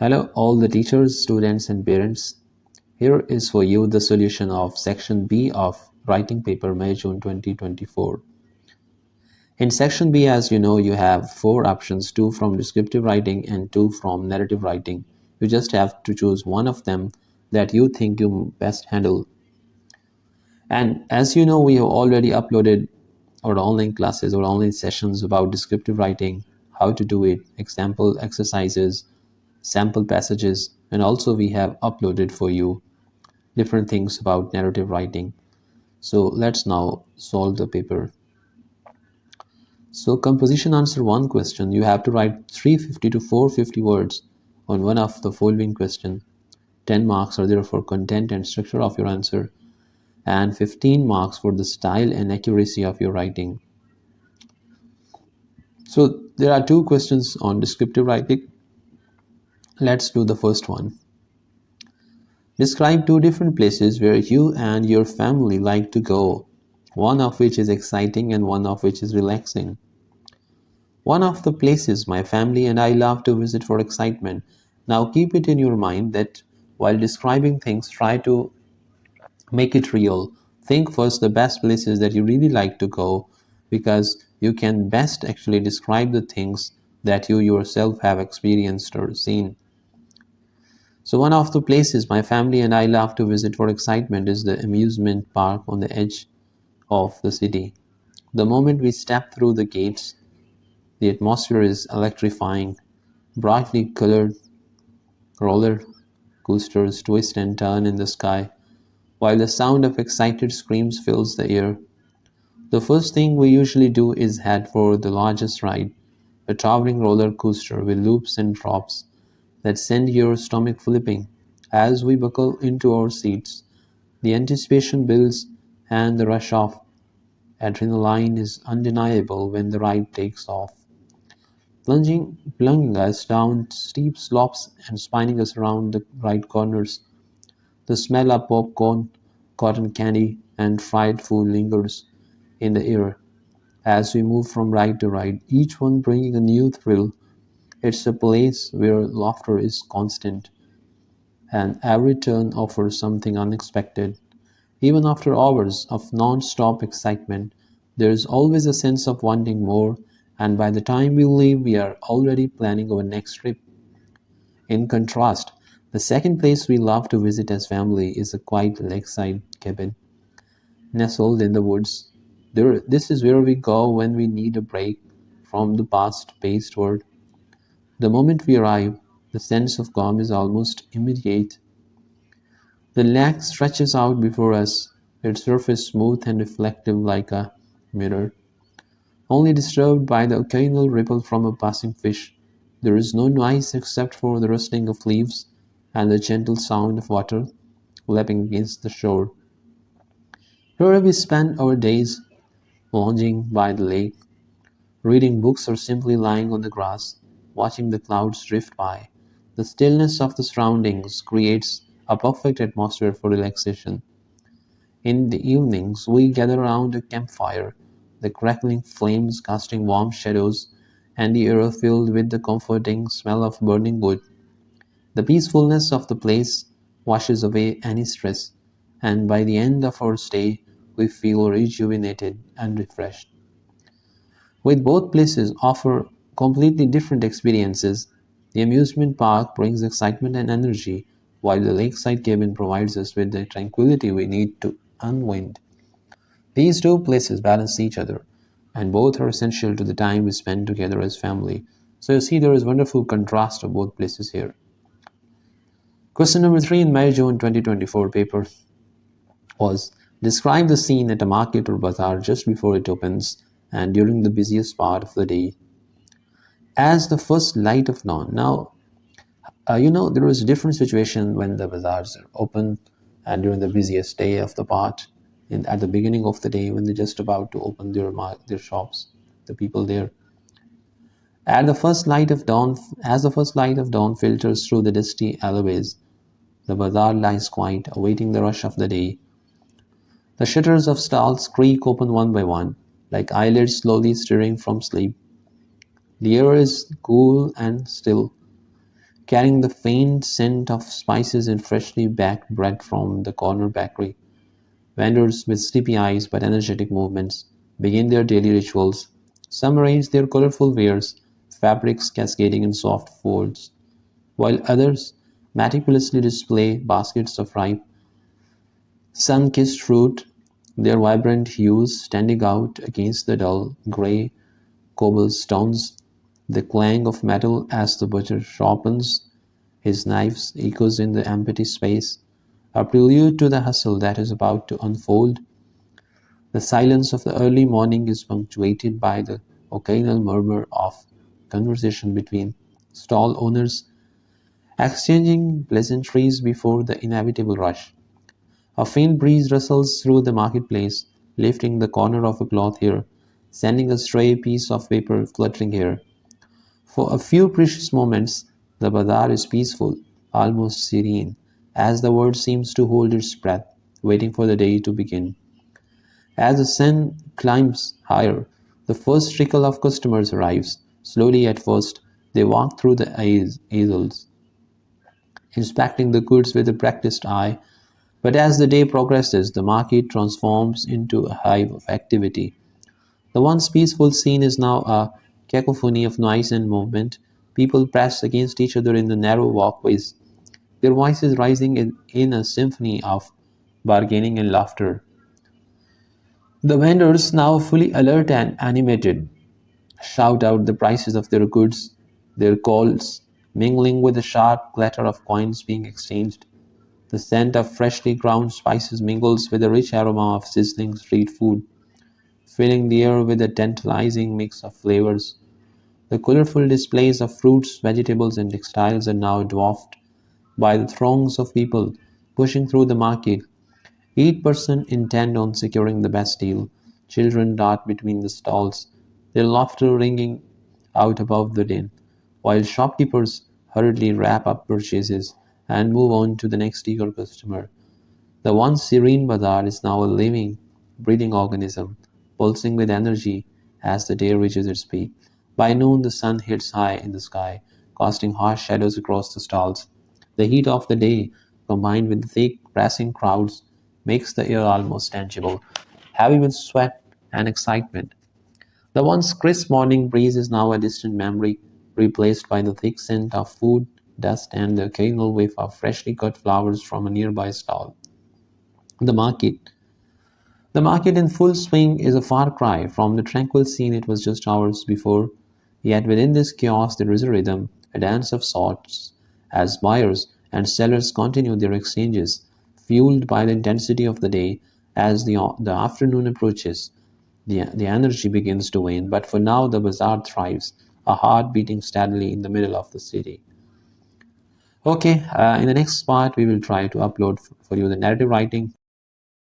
Hello, all the teachers, students, and parents. Here is for you the solution of Section B of Writing Paper May June 2024. In Section B, as you know, you have four options, two from descriptive writing and two from narrative writing. You just have to choose one of them that you think you best handle. And as you know, we have already uploaded our online classes or online sessions about descriptive writing, how to do it, example exercises, sample passages, and also we have uploaded for you different things about narrative writing. So let's now solve the paper. So composition, answer one question. You have to write 350 to 450 words on one of the following question. 10 marks are there for content and structure of your answer, and 15 marks for the style and accuracy of your writing. So there are two questions on descriptive writing. Let's do the first one. Describe two different places where you and your family like to go, one of which is exciting and one of which is relaxing. One of the places my family and I love to visit for excitement. Now keep it in your mind that while describing things, try to make it real. Think first the best places that you really like to go, because you can best actually describe the things that you yourself have experienced or seen. So one of the places my family and I love to visit for excitement is the amusement park on the edge of the city. The moment we step through the gates, the atmosphere is electrifying. Brightly colored roller coasters twist and turn in the sky, while the sound of excited screams fills the air. The first thing we usually do is head for the largest ride, a towering roller coaster with loops and drops that send your stomach flipping. As we buckle into our seats, the anticipation builds and the rush of adrenaline is undeniable when the ride takes off, plunging us down steep slopes and spinning us around the right corners. The smell of popcorn, cotton candy, and fried food lingers in the air as we move from ride to ride, each one bringing a new thrill. It's a place where laughter is constant, and every turn offers something unexpected. Even after hours of non-stop excitement, there is always a sense of wanting more, and by the time we leave, we are already planning our next trip. In contrast, the second place we love to visit as family is a quiet lakeside cabin nestled in the woods. This is where we go when we need a break from the fast-paced world. The moment we arrive, the sense of calm is almost immediate. The lake stretches out before us, its surface smooth and reflective like a mirror, only disturbed by the occasional ripple from a passing fish. There is no noise except for the rustling of leaves and the gentle sound of water lapping against the shore. Here we spend our days lounging by the lake, reading books or simply lying on the grass, watching the clouds drift by. The stillness of the surroundings creates a perfect atmosphere for relaxation. In the evenings, we gather around a campfire, the crackling flames casting warm shadows, and the air filled with the comforting smell of burning wood. The peacefulness of the place washes away any stress, and by the end of our stay, we feel rejuvenated and refreshed. With both places offer completely different experiences, the amusement park brings excitement and energy, while the lakeside cabin provides us with the tranquility we need to unwind. These two places balance each other, and both are essential to the time we spend together as family. So you see, there is wonderful contrast of both places here. Question number 3 in May June 2024 paper was, describe the scene at a market or bazaar just before it opens and during the busiest part of the day as the first light of dawn. Now, there is a different situation when the bazaars are open and during the busiest day of the part, at the beginning of the day when they're just about to open their shops, the people there. At the first light of dawn, as the first light of dawn filters through the dusty alleyways, the bazaar lies quiet, awaiting the rush of the day. The shutters of stalls creak open one by one, like eyelids slowly stirring from sleep. The air is cool and still, carrying the faint scent of spices and freshly baked bread from the corner bakery. Vendors with sleepy eyes but energetic movements begin their daily rituals. Some arrange their colorful wares, fabrics cascading in soft folds, while others meticulously display baskets of ripe, sun-kissed fruit, their vibrant hues standing out against the dull gray cobblestones. The clang of metal as the butcher sharpens his knives echoes in the empty space, a prelude to the hustle that is about to unfold. The silence of the early morning is punctuated by the occasional murmur of conversation between stall owners, exchanging pleasantries before the inevitable rush. A faint breeze rustles through the marketplace, lifting the corner of a cloth here, sending a stray piece of paper fluttering here. For a few precious moments, the bazaar is peaceful, almost serene, as the world seems to hold its breath, waiting for the day to begin. As the sun climbs higher, the first trickle of customers arrives. Slowly at first, they walk through the aisles, inspecting the goods with a practiced eye. But as the day progresses, the market transforms into a hive of activity. The once peaceful scene is now a cacophony of noise and movement. People press against each other in the narrow walkways, their voices rising in a symphony of bargaining and laughter. The vendors, now fully alert and animated, shout out the prices of their goods, their calls mingling with the sharp clatter of coins being exchanged. The scent of freshly ground spices mingles with the rich aroma of sizzling street food, filling the air with a tantalizing mix of flavors. The colorful displays of fruits, vegetables, and textiles are now dwarfed by the throngs of people pushing through the market, each person intent on securing the best deal. Children dart between the stalls, their laughter ringing out above the din, while shopkeepers hurriedly wrap up purchases and move on to the next eager customer. The once serene bazaar is now a living, breathing organism, pulsing with energy as the day reaches its peak. By noon, the sun hits high in the sky, casting harsh shadows across the stalls. The heat of the day, combined with the thick, pressing crowds, makes the air almost tangible, heavy with sweat and excitement. The once crisp morning breeze is now a distant memory, replaced by the thick scent of food, dust, and the occasional whiff of freshly cut flowers from a nearby stall. The market. The market in full swing is a far cry from the tranquil scene it was just hours before, yet within this chaos there is a rhythm, a dance of sorts, as buyers and sellers continue their exchanges, fueled by the intensity of the day. As the afternoon approaches, the energy begins to wane, but for now the bazaar thrives, a heart beating steadily in the middle of the city. Okay, in the next part, we will try to upload for you the narrative writing